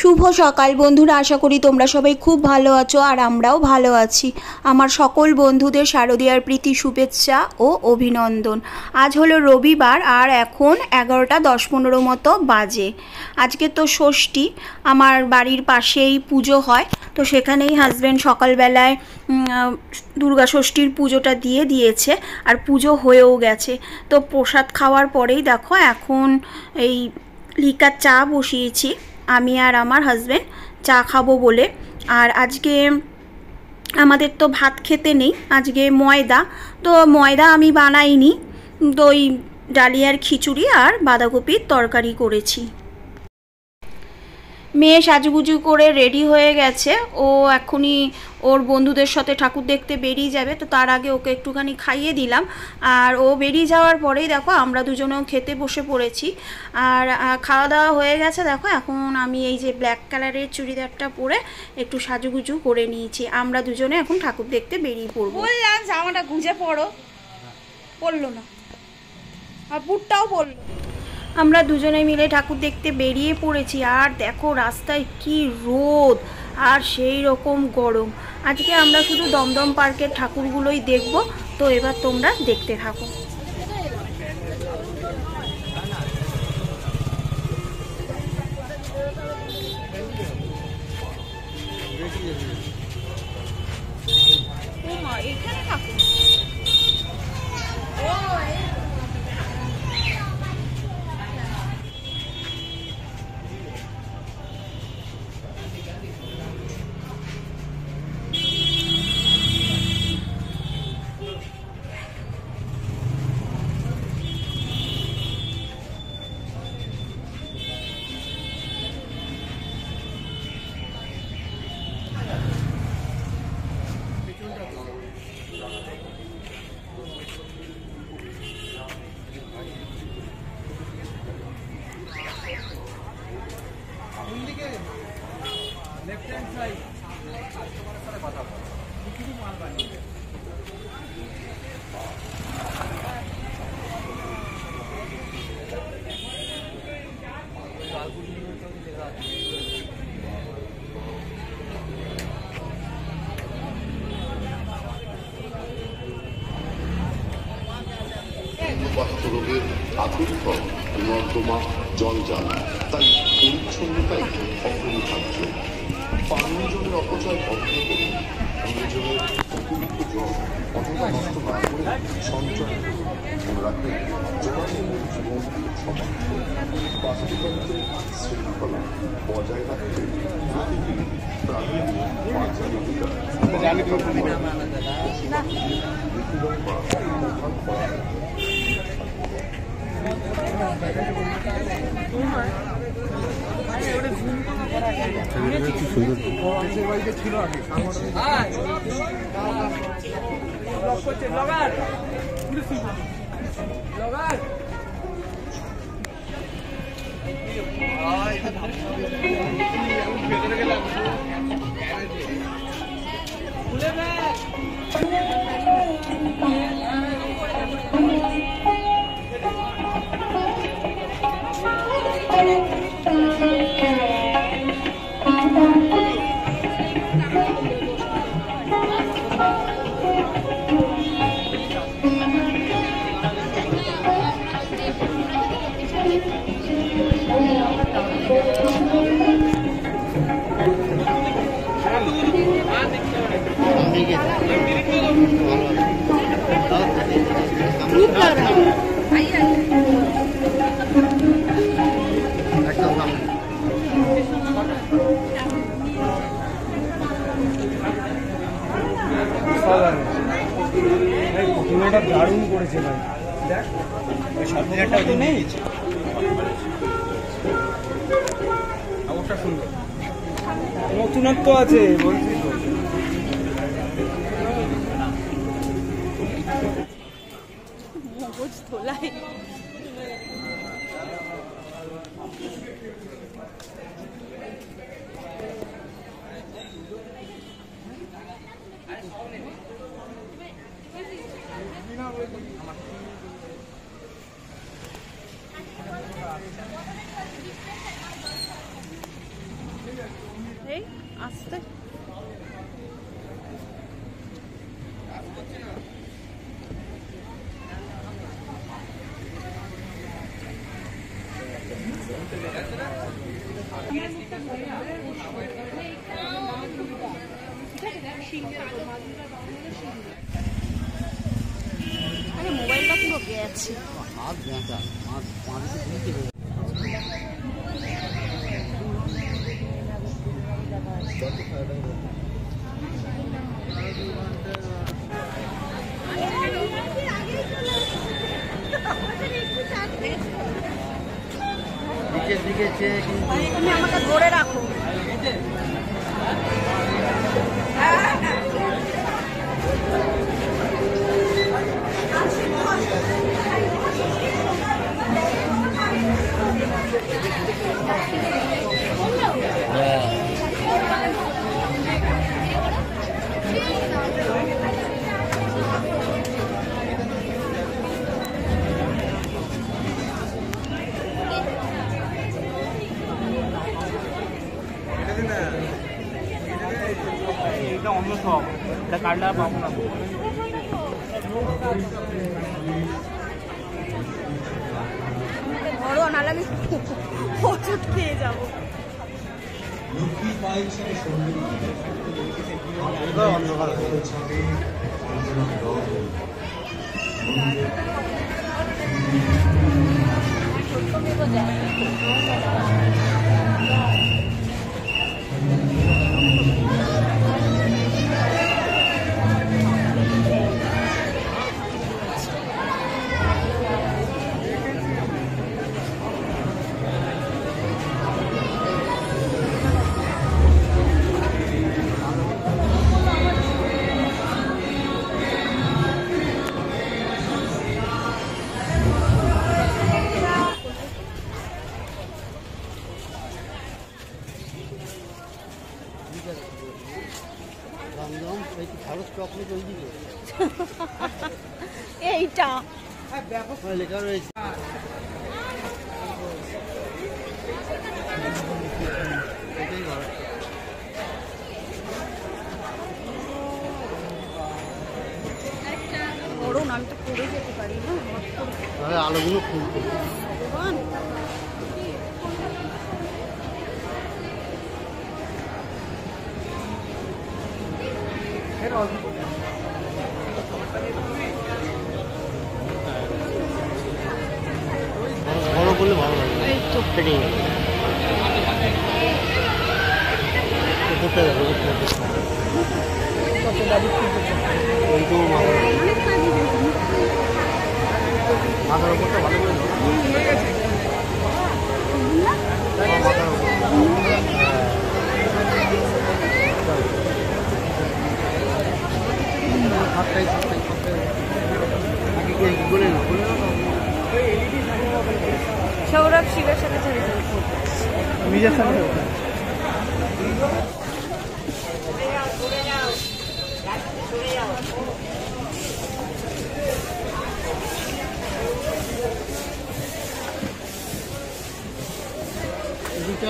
শুভ সকাল বন্ধুরা, আশা করি তোমরা সবাই খুব ভালো আছো আর আমরাও ভালো আছি। আমার সকল বন্ধুদের শারদীয়ার প্রীতি শুভেচ্ছা ও অভিনন্দন। আজ হলো রবিবার আর এখন 11টা 10-15 মতো বাজে। আজকে তো ষষ্ঠী, আমার বাড়ির পাশেই পুজো হয়, তো সেখানেই হাজব্যান্ড সকালবেলায় দুর্গা ষষ্ঠীর পুজোটা দিয়ে দিয়েছে আর পুজো হয়েও গেছে। তো প্রসাদ খাওয়ার পরেই দেখো এখন এই লিকার চা বসিয়েছি, আমি আর আমার হাজব্যান্ড চা খাবো বলে। আর আজকে আমাদের তো ভাত খেতে নেই, আজকে ময়দা, তো ময়দা আমি বানাইনি, তো ওই ডালিয়ার খিচুড়ি আর বাঁধাকপির তরকারি করেছি। মেয়ে সাজুগুজু করে রেডি হয়ে গেছে, ও এখনই ওর বন্ধুদের সাথে ঠাকুর দেখতে বেরিয়ে যাবে, তো তার আগে ওকে একটুখানি খাইয়ে দিলাম। আর ও বেরিয়ে যাওয়ার পরেই দেখো আমরা দুজনেও খেতে বসে পড়েছি। আর খাওয়া দাওয়া হয়ে গেছে, দেখো এখন আমি এই যে ব্ল্যাক কালারের চুড়িদারটা পরে একটু সাজুগুজু করে নিয়েছি। আমরা দুজনে এখন ঠাকুর দেখতে বেরিয়ে পড়বো। বললাম জামাটা গুঁজে পড়ো, পড়লো না, আর বুটটাও পড়লো। আমরা দুজনে মিলে ঠাকুর দেখতে বেরিয়ে পড়েছি। আর দেখো রাস্তায় কি রোদ আর সেই রকম গরম। আজকে আমরা শুধু দমদম পার্কের ঠাকুরগুলোই দেখব, তো এবার তোমরা দেখতে থাকো। এখানে ঠাকুর রোগের আতুর নর্দমা জঞ্জাল, তাই পরিচ্ছন্নতাই অপরিহার্য। পানীয় জলের অপচয় বন্ধ করুন, পানীয় জলের অতিরিক্ত জল অথবা নষ্ট না করে সঞ্চয় করুন। মনে রাখবেন, জলাশয়ের জীবন সমাপ্ত। বাস্তুতন্ত্রের শৃঙ্খলা বজায় রাখতে প্রতিদিন প্রাণী 5 কিলোমিটার ছিল আগে। দারুণ করেছে ভাই, দেখ সব নেই, সুন্দর নতুনত্ব আছে বলছি তো। মগজ তোলাই ধরেই আসতে। আরে মোবাইলটা পুরো গেছে। তুমি আমাকে ধরে রাখো। এটা অন্য সব, এটা কার্ডটা পাবো না। ধরো নাহলে আমি ওষুধ খেয়ে যাবো। এইটা লেখা রয়েছে। ধরো না, আমি তো পড়ে যেতে পারি না। আলোগুলো ফুল ভগবান, বড় করলে ভালো লাগে। এই তো মাথার উপরটা ভালো করে সৌরভ শিবের সাথে ছবি নিজের সাথে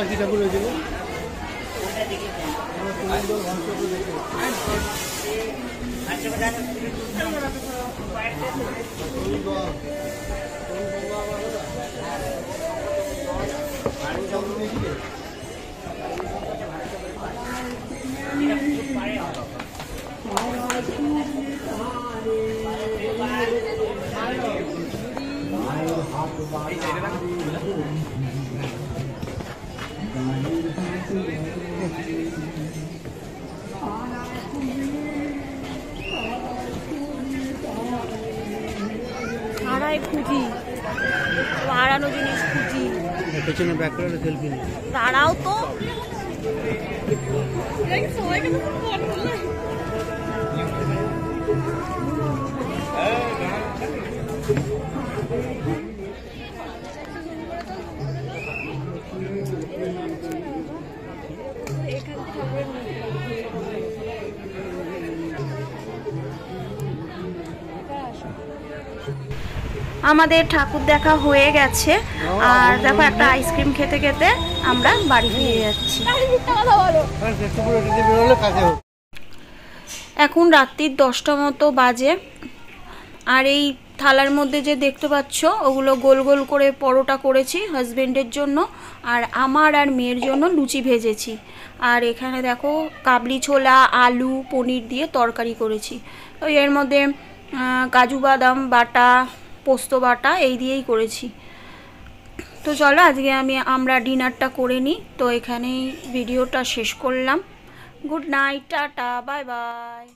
কি ঠাকুর হয়েছিল। হারাই খুঁজি, হারানো জিনিস খুঁজি। পেছনে ব্যাক করে সেলফি নিই। দাঁড়াও তো, আমাদের ঠাকুর দেখা হয়ে গেছে। আর দেখো একটা আইসক্রিম খেতে খেতে আমরা বাড়ি ফিরে যাচ্ছি। এখন রাত্রির 10টা মতো বাজে। আর এই থালার মধ্যে যে দেখতে পাচ্ছ ওগুলো গোল গোল করে পরোটা করেছি হাজবেন্ডের জন্য, আর আমার আর মেয়ের জন্য লুচি ভেজেছি। আর এখানে দেখো কাবলি ছোলা, আলু, পনির দিয়ে তরকারি করেছি। তো এর মধ্যে কাজু বাদাম বাটা, পোস্ত বাটা এই দিয়েই করেছি। তো চলো আজকে আমরা ডিনারটা করে নিই। তো এখানেই ভিডিওটা শেষ করলাম। Good night, tata, bye bye.